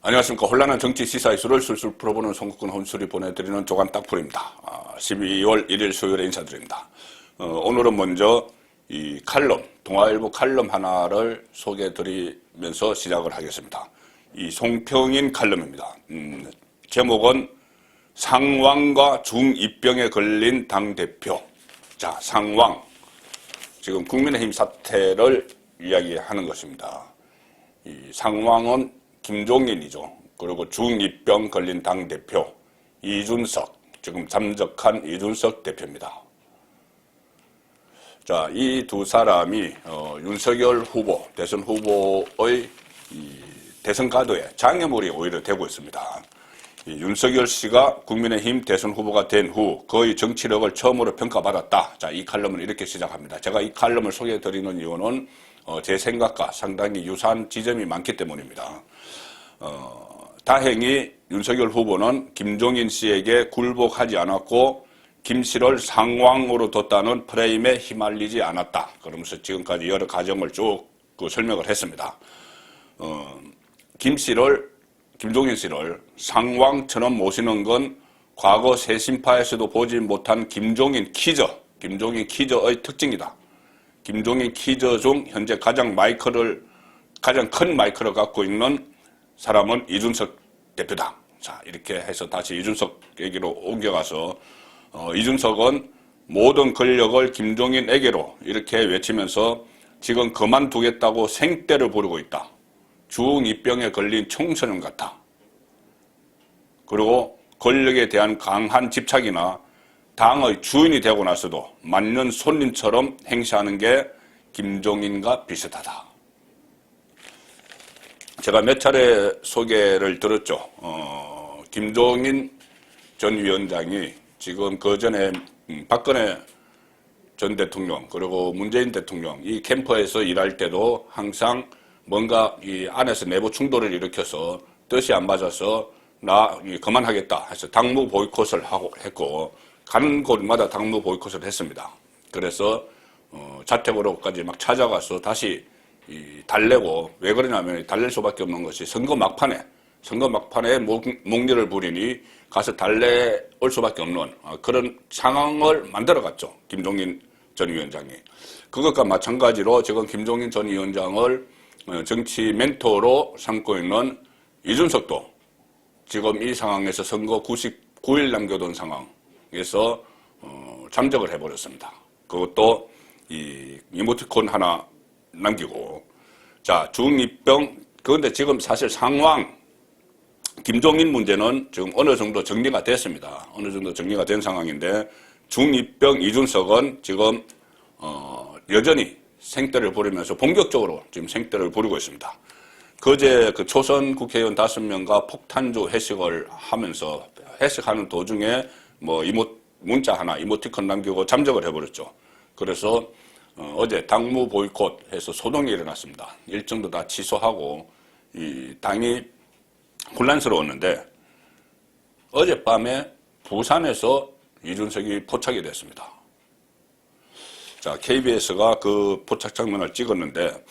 안녕하십니까. 혼란한 정치 시사 이슈를 술술 풀어보는 송국근 혼술이 보내드리는 조간 딱풀입니다. 12월 1일 수요일에 인사드립니다. 오늘은 먼저 이 칼럼, 동아일보 칼럼 하나를 소개해드리면서 시작을 하겠습니다. 이 송평인 칼럼입니다. 제목은 상왕과 중2병에 걸린 당대표. 자, 상왕. 지금 국민의힘 사태를 이야기하는 것입니다. 이 상왕은 김종인이죠. 그리고 중2병 걸린 당대표 이준석, 지금 잠적한 이준석 대표입니다. 자, 이 두 사람이 윤석열 후보, 대선 후보의 대선 가드에 장애물이 오히려 되고 있습니다. 윤석열 씨가 국민의힘 대선 후보가 된 후 거의 정치력을 처음으로 평가받았다. 자, 이 칼럼을 이렇게 시작합니다. 제가 이 칼럼을 소개해드리는 이유는 제 생각과 상당히 유사한 지점이 많기 때문입니다. 다행히 윤석열 후보는 김종인 씨에게 굴복하지 않았고 김 씨를 상왕으로 뒀다는 프레임에 휘말리지 않았다. 그러면서 지금까지 여러 과정을 쭉 설명을 했습니다. 김종인 씨를 상왕처럼 모시는 건 과거 세신파에서도 보지 못한 김종인 키저의 특징이다. 김종인 키저 중 현재 가장 큰 마이크를 갖고 있는 사람은 이준석 대표다. 자, 이렇게 해서 다시 이준석 얘기로 옮겨가서 이준석은 모든 권력을 김종인에게로 이렇게 외치면서 지금 그만두겠다고 생떼를 부르고 있다. 중2병에 걸린 청소년 같아. 그리고 권력에 대한 강한 집착이나 당의 주인이 되고 나서도 맞는 손님처럼 행세하는 게 김종인과 비슷하다. 제가 몇 차례 소개를 들었죠. 김종인 전 위원장이 지금 그 전에 박근혜 전 대통령 그리고 문재인 대통령 이 캠프에서 일할 때도 항상 뭔가 이 안에서 내부 충돌을 일으켜서 뜻이 안 맞아서 나 그만하겠다 해서 당무 보이콧을 했고 가는 곳마다 당무 보이콧을 했습니다. 그래서 자택으로까지 막 찾아가서 다시 달래고, 왜 그러냐면 달랠 수밖에 없는 것이 선거 막판에 목리를 부리니 가서 달래올 수밖에 없는 그런 상황을 만들어갔죠. 김종인 전 위원장이. 그것과 마찬가지로 지금 김종인 전 위원장을 정치 멘토로 삼고 있는 이준석도 지금 이 상황에서 선거 99일 남겨둔 상황에서 잠적을 해버렸습니다. 그것도 이 이모티콘 하나 남기고. 자, 중2병. 그런데 지금 사실 상황, 김종인 문제는 지금 어느 정도 정리가 됐습니다. 어느 정도 정리가 된 상황인데, 중2병 이준석은 지금, 여전히 생떼를 부리면서 본격적으로 지금 생떼를 부리고 있습니다. 그제 그 초선 국회의원 5명과 폭탄주 회식을 하면서 회식하는 도중에 뭐 문자 하나, 이모티콘 남기고 잠적을 해버렸죠. 그래서 어제 당무 보이콧 해서 소동이 일어났습니다. 일정도 다 취소하고 이 당이 혼란스러웠는데 어젯밤에 부산에서 이준석이 포착이 됐습니다. 자, KBS가 그 포착 장면을 찍었는데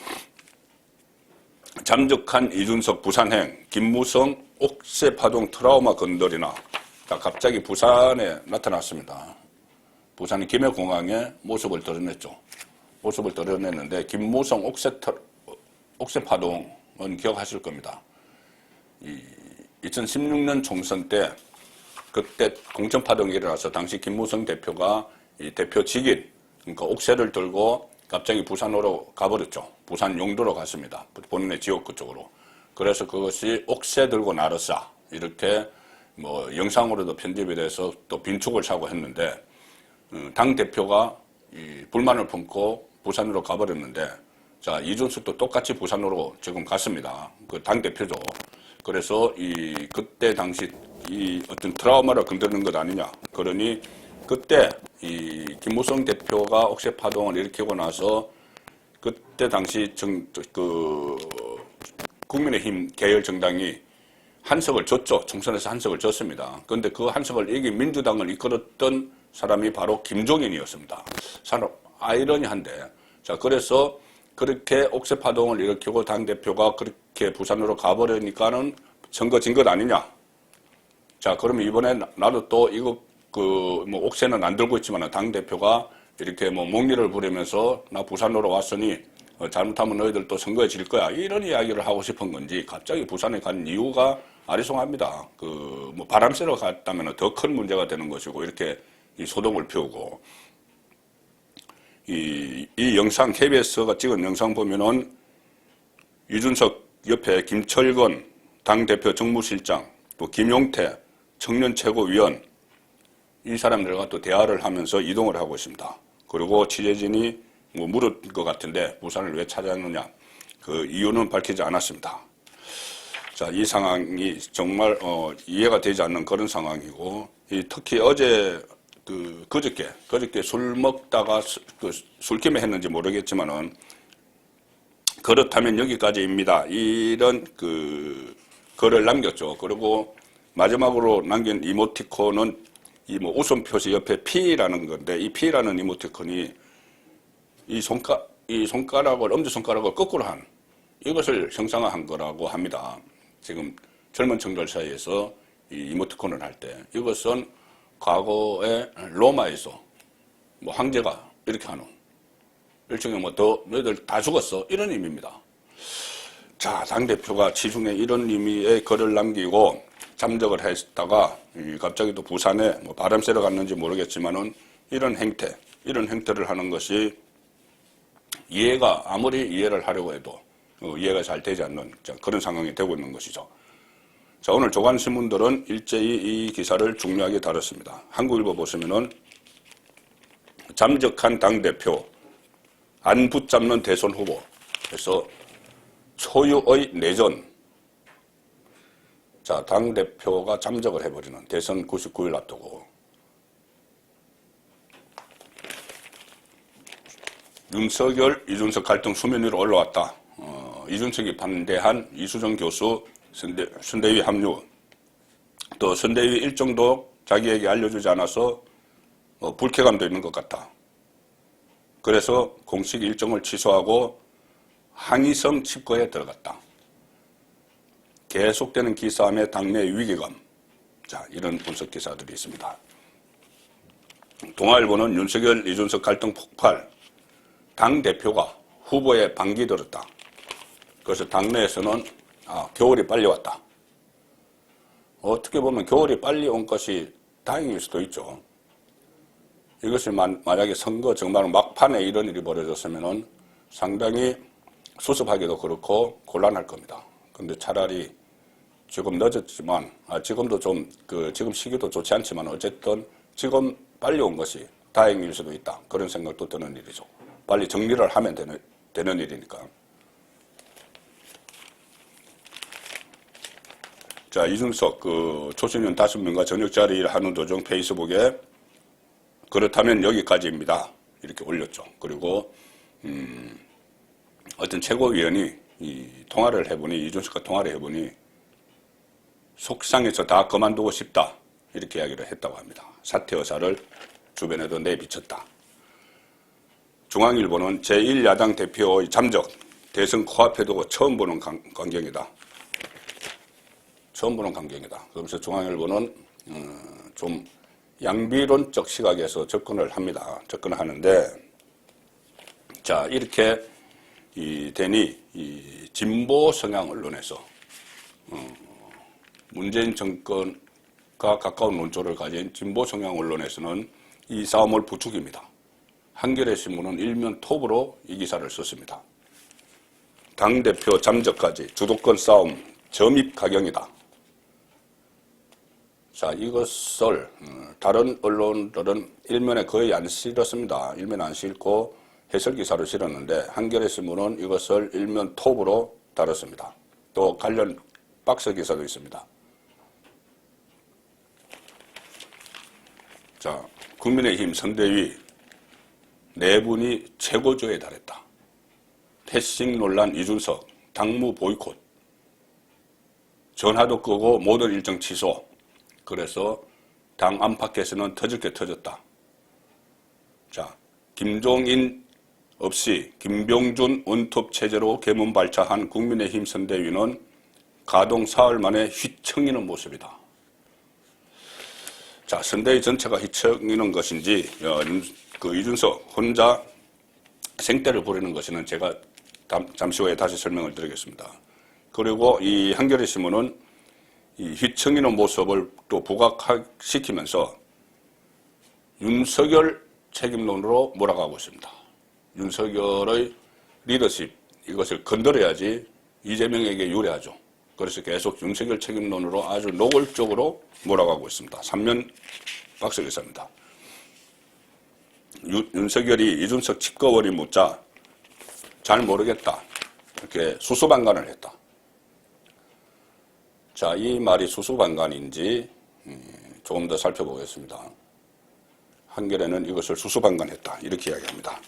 잠적한 이준석 부산행 김무성 옥새파동 트라우마 건설이나 자, 갑자기 부산에 나타났습니다. 부산이 김해공항에 모습을 드러냈는데 김무성 옥새파동은 기억하실 겁니다. 2016년 총선 때 그때 공천파동이 일어나서 당시 김무성 대표가 이 대표 직인 그러니까 옥새를 들고 갑자기 부산으로 가버렸죠. 부산 용도로 갔습니다. 본인의 지역구 쪽으로. 그래서 그것이 옥새 들고 나르싸 이렇게 뭐 영상으로도 편집이 돼서 또 빈축을 사고 했는데 당 대표가 이 불만을 품고 부산으로 가버렸는데 자, 이준석도 똑같이 부산으로 지금 갔습니다. 그 당 대표죠. 그래서 그때 당시 어떤 트라우마를 건드리는 것 아니냐. 그러니 그때 김무성 대표가 옥새 파동을 일으키고 나서 그때 당시 국민의힘 계열 정당이 한석을 줬죠. 총선에서 한석을 줬습니다. 그런데 그 한석을 이긴 민주당을 이끌었던 사람이 바로 김종인이었습니다. 참 아이러니한데. 자, 그래서 그렇게 옥새 파동을 일으키고 당대표가 그렇게 부산으로 가버리니까는 선거 진 것 아니냐? 자, 그러면 이번에 나도 또 이거 뭐 옥새는 안 들고 있지만 당 대표가 이렇게 뭐 목리를 부리면서 나 부산으로 왔으니 잘못하면 너희들 또 선거에 질 거야. 이런 이야기를 하고 싶은 건지 갑자기 부산에 간 이유가 아리송합니다. 뭐 바람 쐬러 갔다면 더 큰 문제가 되는 것이고 이렇게 이 소동을 피우고 이 영상 KBS가 찍은 영상 보면은 이준석 옆에 김철건 당대표 정무실장 또 김용태 청년 최고위원 이 사람들과 또 대화를 하면서 이동을 하고 있습니다. 그리고 취재진이 뭐 물을 것 같은데 부산을 왜 찾았느냐 그 이유는 밝히지 않았습니다. 자, 이 상황이 정말 이해가 되지 않는 그런 상황이고 특히 어제 그저께 술 먹다가 술김에 했는지 모르겠지만은 그렇다면 여기까지입니다. 이런 글을 남겼죠. 그리고 마지막으로 남긴 이모티콘은 이 뭐 웃음 표시 옆에 P라는 건데 이 P라는 이모티콘이 이 손가락을 엄지손가락을 거꾸로 한 이것을 형상화한 거라고 합니다. 지금 젊은 층들 사이에서 이 이모티콘을 할 때 이것은 과거에 로마에서 뭐 황제가 이렇게 하는 일종의 뭐 너희들 다 죽었어 이런 의미입니다. 자, 당대표가 시중에 이런 의미의 글을 남기고 잠적을 했다가 갑자기 또 부산에 뭐 바람 쐬러 갔는지 모르겠지만은 이런 행태를 하는 것이 아무리 이해를 하려고 해도 이해가 잘 되지 않는 그런 상황이 되고 있는 것이죠. 자, 오늘 조간신문들은 일제히 이 기사를 중요하게 다뤘습니다. 한국일보 보시면은 잠적한 당대표 안 붙잡는 대선 후보 그래서 초유의 내전. 자, 당대표가 잠적을 해버리는 대선 99일 앞두고 윤석열, 이준석 갈등 수면 위로 올라왔다. 이준석이 반대한 이수정 교수 선대위 합류 또 선대위 일정도 자기에게 알려주지 않아서 불쾌감도 있는 것 같다. 그래서 공식 일정을 취소하고 항의성 칩거에 들어갔다. 계속되는 기싸움에 당내 위기감. 자, 이런 분석 기사들이 있습니다. 동아일보는 윤석열, 이준석 갈등 폭발. 당대표가 후보에 반기 들었다. 그래서 당내에서는 겨울이 빨리 왔다. 어떻게 보면 겨울이 빨리 온 것이 다행일 수도 있죠. 이것이 만약에 선거 정말 막판에 이런 일이 벌어졌으면 상당히 수습하기도 그렇고 곤란할 겁니다. 근데 차라리 지금 늦었지만, 지금도 좀, 지금 시기도 좋지 않지만 어쨌든 지금 빨리 온 것이 다행일 수도 있다. 그런 생각도 드는 일이죠. 빨리 정리를 하면 되는 일이니까. 자, 이준석, 초신원 5명과 저녁 자리를 하는 도중 페이스북에 그렇다면 여기까지입니다. 이렇게 올렸죠. 그리고, 어떤 최고위원이 통화를 해보니, 이준석과 통화를 해보니, 속상해서 다 그만두고 싶다. 이렇게 이야기를 했다고 합니다. 사퇴 의사를 주변에도 내비쳤다. 중앙일보는 제1야당 대표의 잠적, 대선 코앞에 두고 처음 보는 광경이다. 처음 보는 광경이다. 그러면서 중앙일보는 좀 양비론적 시각에서 접근을 합니다. 접근을 하는데, 자, 이렇게 되니 진보 성향 언론에서 문재인 정권과 가까운 논조를 가진 진보 성향 언론에서는 이 싸움을 부추깁니다. 한겨레 신문은 일면 톱으로 이 기사를 썼습니다. 당대표 잠적까지 주도권 싸움 점입 가경이다. 자, 이것을 다른 언론들은 일면에 거의 안 실었습니다. 일면 안 실고 해설 기사를 실었는데 한겨레 신문은 이것을 일면 톱으로 다뤘습니다. 또 관련 박스 기사도 있습니다. 자, 국민의힘 선대위 네 분이 최고조에 달했다. 패싱 논란 이준석, 당무 보이콧, 전화도 끄고 모든 일정 취소. 그래서 당 안팎에서는 터질 게 터졌다. 자, 김종인 없이 김병준 원톱 체제로 개문 발차한 국민의힘 선대위는 가동 사흘 만에 휘청이는 모습이다. 자, 선대위 전체가 휘청이는 것인지 이준석 혼자 생떼를 부리는 것인지 제가 잠시 후에 다시 설명을 드리겠습니다. 그리고 이 한겨레 신문은 이 휘청이는 모습을 또 부각시키면서 윤석열 책임론으로 몰아가고 있습니다. 윤석열의 리더십, 이것을 건드려야지 이재명에게 유리하죠. 그래서 계속 윤석열 책임론으로 아주 노골적으로 몰아가고 있습니다. 3면 박석기사입니다. 윤석열이 이준석 칩거원인 묻자 잘 모르겠다, 이렇게 수수방관을 했다. 자, 이 말이 수수방관인지 조금 더 살펴보겠습니다. 한겨레는 이것을 수수방관했다, 이렇게 이야기합니다.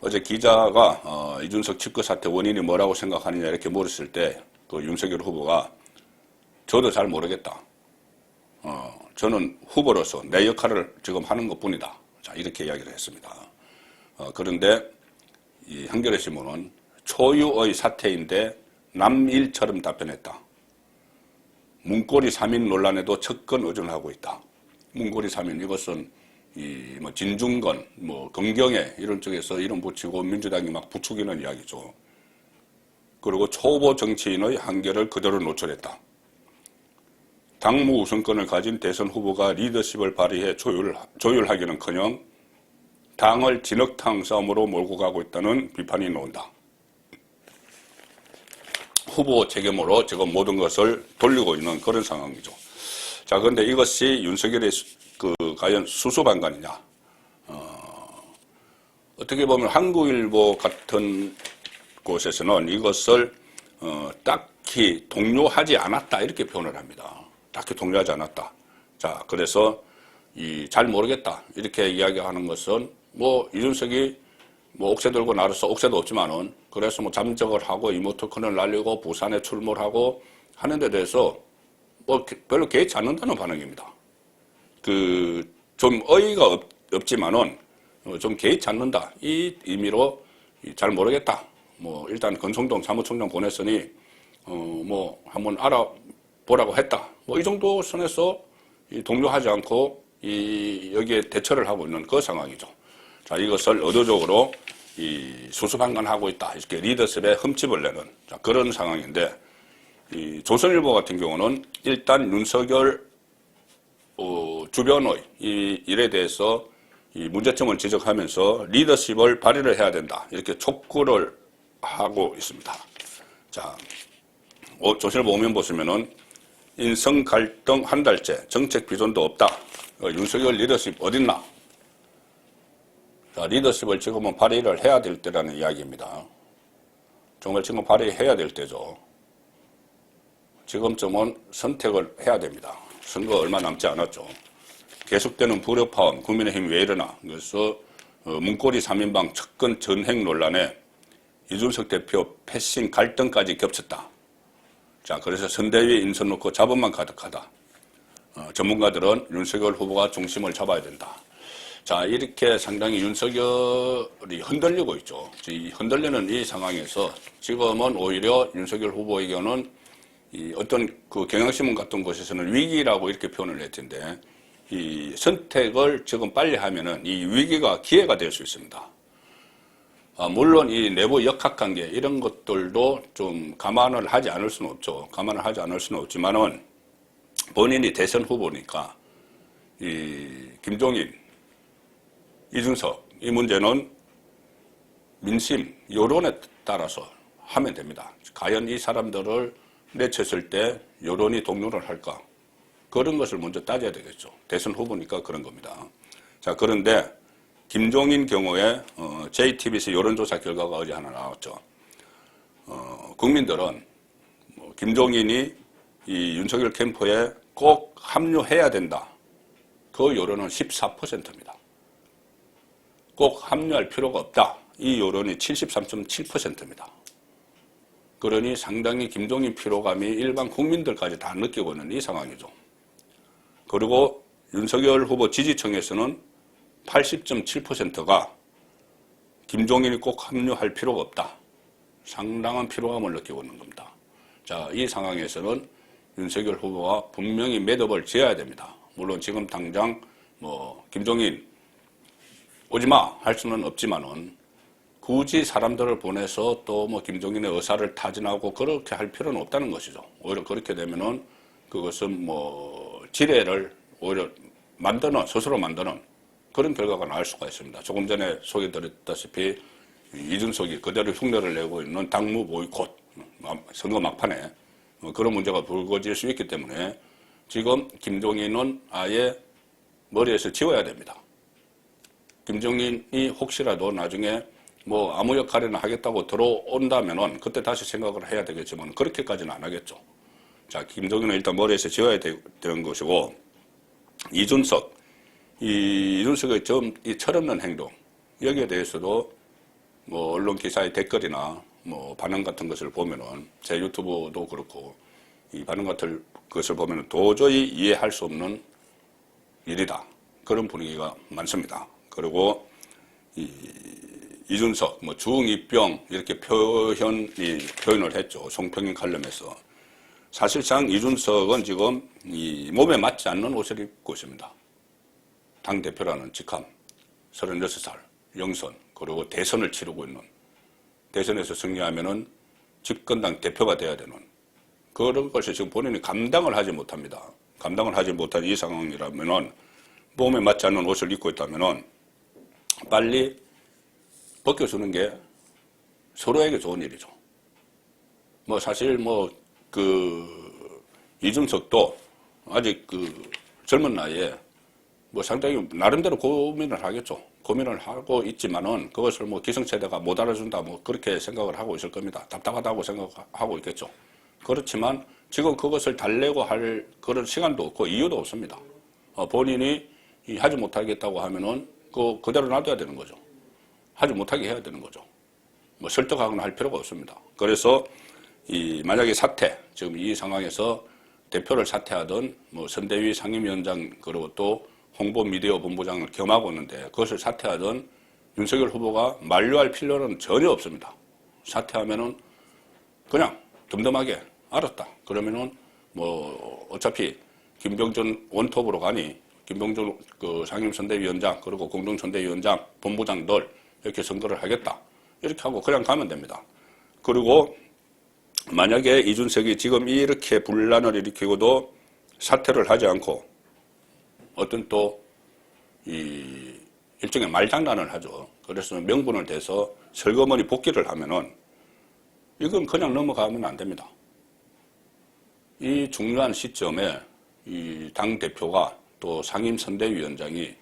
어제 기자가 이준석 칩거 사태 원인이 뭐라고 생각하느냐 이렇게 물었을 때 그 윤석열 후보가 저도 잘 모르겠다. 저는 후보로서 내 역할을 지금 하는 것뿐이다. 자, 이렇게 이야기를 했습니다. 그런데 이 한겨레 신문은 초유의 사태인데 남일처럼 답변했다. 문고리 3인 논란에도 척건 의존을 하고 있다. 문고리 3인, 이것은 진중권, 검경회 이런 쪽에서 이름 붙이고 민주당이 막 부추기는 이야기죠. 그리고 초보 정치인의 한계를 그대로 노출했다. 당무 우선권을 가진 대선 후보가 리더십을 발휘해 조율하기는커녕 당을 진흙탕 싸움으로 몰고 가고 있다는 비판이 나온다. 후보 책임으로 지금 모든 것을 돌리고 있는 그런 상황이죠. 자, 그런데 이것이 윤석열의 과연 수수방관이냐? 어떻게 보면 한국일보 같은 곳에서는 이것을 딱히 독려하지 않았다, 이렇게 표현을 합니다. 딱히 독려하지 않았다. 자, 그래서 잘 모르겠다, 이렇게 이야기하는 것은 이준석이 옥새 들고 나르서 옥새도 없지만은, 그래서 잠적을 하고 이모티콘을 날리고 부산에 출몰하고 하는 데 대해서 별로 개의치 않는다는 반응입니다. 좀 어이가 없지만은 좀 개의치 않는다, 이 의미로 잘 모르겠다. 일단 권성동 사무총장 보냈으니 한번 알아보라고 했다. 이 정도 선에서 동료하지 않고 여기에 대처를 하고 있는 그 상황이죠. 자, 이것을 의도적으로 수수방관하고 있다, 이렇게 리더십에 흠집을 내는 그런 상황인데, 조선일보 같은 경우는 일단 윤석열 주변의 이 일에 대해서 문제점을 지적하면서 리더십을 발휘를 해야 된다, 이렇게 촉구를 하고 있습니다. 자, 조선일보 오면 보시면은 인성 갈등 한 달째, 정책 비전도 없다. 윤석열 리더십 어딨나? 자, 리더십을 지금은 발휘를 해야 될 때라는 이야기입니다. 정말 지금 발휘해야 될 때죠. 지금쯤은 선택을 해야 됩니다. 선거 얼마 남지 않았죠. 계속되는 불협화음, 국민의힘 왜 이러나? 그래서 문고리 3인방 척건 전행 논란에 이준석 대표 패싱 갈등까지 겹쳤다. 자, 그래서 선대위 인선 놓고 잡음만 가득하다. 전문가들은 윤석열 후보가 중심을 잡아야 된다. 자, 이렇게 상당히 윤석열이 흔들리고 있죠. 이 흔들리는 이 상황에서 지금은 오히려 윤석열 후보에게는 어떤 경향신문 같은 곳에서는 위기라고 이렇게 표현을 했던데, 이 선택을 지금 빨리 하면은 이 위기가 기회가 될 수 있습니다. 물론 이 내부 역학관계 이런 것들도 좀 감안을 하지 않을 수는 없죠. 감안을 하지 않을 수는 없지만은 본인이 대선 후보니까 김종인, 이준석 이 문제는 민심, 여론에 따라서 하면 됩니다. 과연 이 사람들을 내쳤을 때 여론이 동요를 할까? 그런 것을 먼저 따져야 되겠죠. 대선 후보니까 그런 겁니다. 자, 그런데 김종인 경우에 JTBC 여론조사 결과가 어제 하나 나왔죠. 국민들은 김종인이 이 윤석열 캠프에 꼭 합류해야 된다. 그 여론은 14%입니다. 꼭 합류할 필요가 없다. 이 여론이 73.7%입니다. 그러니 상당히 김종인 피로감이 일반 국민들까지 다 느끼고 있는 이 상황이죠. 그리고 윤석열 후보 지지층에서는 80.7%가 김종인이 꼭 합류할 필요가 없다. 상당한 피로감을 느끼고 있는 겁니다. 자, 이 상황에서는 윤석열 후보가 분명히 매듭을 지어야 됩니다. 물론 지금 당장 김종인 오지마 할 수는 없지만은 굳이 사람들을 보내서 또 김종인의 의사를 타진하고 그렇게 할 필요는 없다는 것이죠. 오히려 그렇게 되면은 그것은 지뢰를 오히려 스스로 만드는 그런 결과가 나올 수가 있습니다. 조금 전에 소개드렸다시피 이준석이 그대로 흉내를 내고 있는 당무 보이콧, 선거 막판에 그런 문제가 불거질 수 있기 때문에 지금 김종인은 아예 머리에서 지워야 됩니다. 김종인이 혹시라도 나중에 아무 역할이나 하겠다고 들어온다면은 그때 다시 생각을 해야 되겠지만 그렇게까지는 안 하겠죠. 자, 김종인은 일단 머리에서 지워야 되는 것이고, 이준석의 좀 이 철없는 행동, 여기에 대해서도 언론 기사의 댓글이나 반응 같은 것을 보면은 제 유튜브도 그렇고 이 반응 같은 것을 보면은 도저히 이해할 수 없는 일이다. 그런 분위기가 많습니다. 그리고 이준석, 중2병 이렇게 표현을 했죠. 송평인 칼럼에서. 사실상 이준석은 지금 이 몸에 맞지 않는 옷을 입고 있습니다. 당대표라는 직함, 36살, 영선, 그리고 대선을 치르고 있는, 대선에서 승리하면은 집권당 대표가 돼야 되는 그런 것을 지금 본인이 감당을 하지 못합니다. 감당을 하지 못한 이 상황이라면은 몸에 맞지 않는 옷을 입고 있다면은 빨리 벗겨주는 게 서로에게 좋은 일이죠. 사실 이준석도 아직 젊은 나이에 상당히 나름대로 고민을 하겠죠. 고민을 하고 있지만은 그것을 기성세대가 못 알아준다 그렇게 생각을 하고 있을 겁니다. 답답하다고 생각하고 있겠죠. 그렇지만 지금 그것을 달래고 할 그런 시간도 없고 이유도 없습니다. 본인이 하지 못하겠다고 하면은 그대로 놔둬야 되는 거죠. 하지 못하게 해야 되는 거죠. 설득하거나 할 필요가 없습니다. 그래서 만약에 지금 이 상황에서 대표를 사퇴하던 선대위 상임위원장 그리고 또 홍보 미디어 본부장을 겸하고 있는데 그것을 사퇴하던 윤석열 후보가 만류할 필요는 전혀 없습니다. 사퇴하면은 그냥 덤덤하게 알았다. 그러면은 어차피 김병준 원톱으로 가니 김병준 상임선대위원장 그리고 공동선대위원장 본부장들 이렇게 선거를 하겠다. 이렇게 하고 그냥 가면 됩니다. 그리고 만약에 이준석이 지금 이렇게 분란을 일으키고도 사퇴를 하지 않고 어떤 또 일종의 말장난을 하죠. 그래서 명분을 대서 설거머니 복귀를 하면은 이건 그냥 넘어가면 안 됩니다. 이 중요한 시점에 이 당대표가 또 상임선대위원장이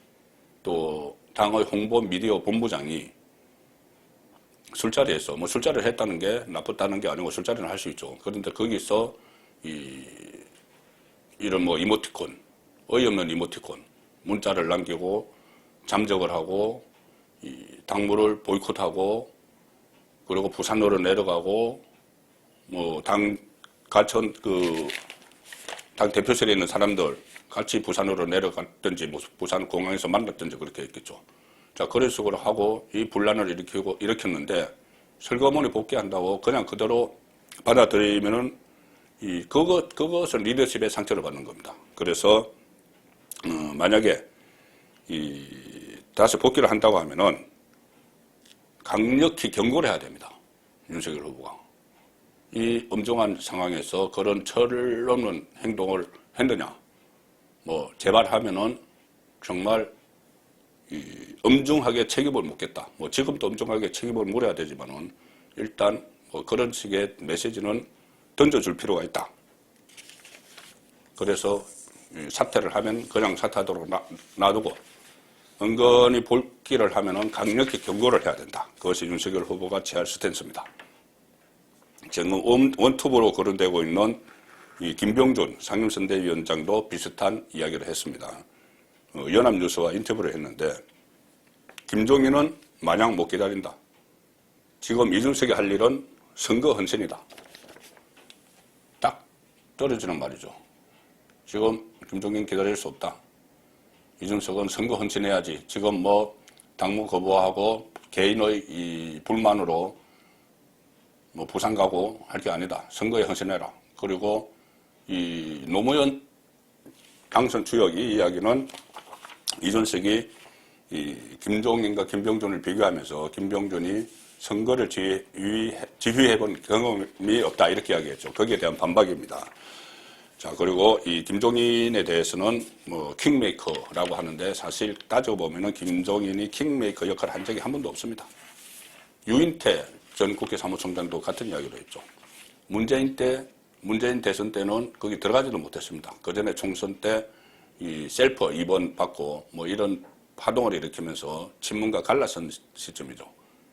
또 당의 홍보 미디어 본부장이 술자리에서 술자리를 했다는 게 나쁘다는 게 아니고 술자리는 할 수 있죠. 그런데 거기서 이런 이모티콘, 어이없는 이모티콘, 문자를 남기고 잠적을 하고 당무를 보이콧하고 그리고 부산으로 내려가고 당 대표실에 있는 사람들 같이 부산으로 내려갔든지 부산 공항에서 만났든지 그렇게 했겠죠. 자, 그런 식으로 하고 이 분란을 일으켰는데 설거머니 복귀한다고 그냥 그대로 받아들이면은 그것은 리더십의 상처를 받는 겁니다. 그래서 만약에 다시 복귀를 한다고 하면은 강력히 경고를 해야 됩니다. 윤석열 후보가. 이 엄중한 상황에서 그런 철없는 행동을 했느냐. 재발하면은 정말 엄중하게 책임을 묻겠다. 지금도 엄중하게 책임을 물어야 되지만은 일단 그런 식의 메시지는 던져줄 필요가 있다. 그래서 사퇴를 하면 그냥 사퇴하도록 놔두고 은근히 복귀를 하면은 강력히 경고를 해야 된다. 그것이 윤석열 후보가 취할 스탠스입니다. 지금 원톱으로 거론되고 있는 이 김병준 상임선대위원장도 비슷한 이야기를 했습니다. 연합뉴스와 인터뷰를 했는데 김종인은 마냥 못 기다린다. 지금 이준석이 할 일은 선거 헌신이다. 딱 떨어지는 말이죠. 지금 김종인 기다릴 수 없다. 이준석은 선거 헌신해야지. 지금 당무 거부하고 개인의 이 불만으로 뭐 부산 가고 할 게 아니다. 선거에 헌신해라. 그리고 이 노무현 당선 주역이 이야기는 이준석이 이 김종인과 김병준을 비교하면서 김병준이 선거를 지휘해본 경험이 없다 이렇게 이야기했죠. 거기에 대한 반박입니다. 자, 그리고 이 김종인에 대해서는 뭐 킹메이커라고 하는데 사실 따져보면은 김종인이 킹메이커 역할을 한 적이 한 번도 없습니다. 유인태 전 국회 사무총장도 같은 이야기를 했죠. 문재인 대선 때는 거기 들어가지도 못했습니다. 그 전에 총선 때 이 셀프 2번 받고 뭐 이런 파동을 일으키면서 친문과 갈라선 시점이죠.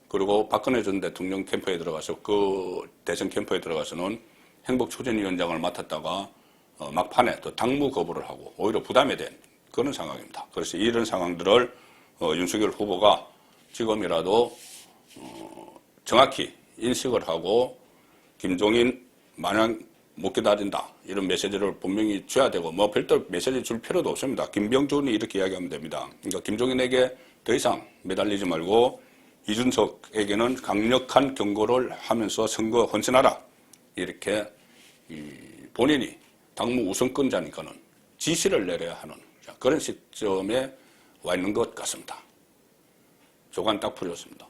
그리고 박근혜 전 대통령 캠프에 들어가서 그 대선 캠프에 들어가서는 행복추진위원장을 맡았다가 막판에 또 당무 거부를 하고 오히려 부담이 된 그런 상황입니다. 그래서 이런 상황들을 윤석열 후보가 지금이라도 정확히 인식을 하고 김종인 마냥 못 기다린다 이런 메시지를 분명히 줘야 되고 뭐 별도 메시지 줄 필요도 없습니다. 김병준이 이렇게 이야기하면 됩니다. 그러니까 김종인에게 더 이상 매달리지 말고 이준석에게는 강력한 경고를 하면서 선거 헌신하라 이렇게 본인이 당무 우선권자니까는 지시를 내려야 하는 그런 시점에 와 있는 것 같습니다. 조간 딱 풀렸습니다.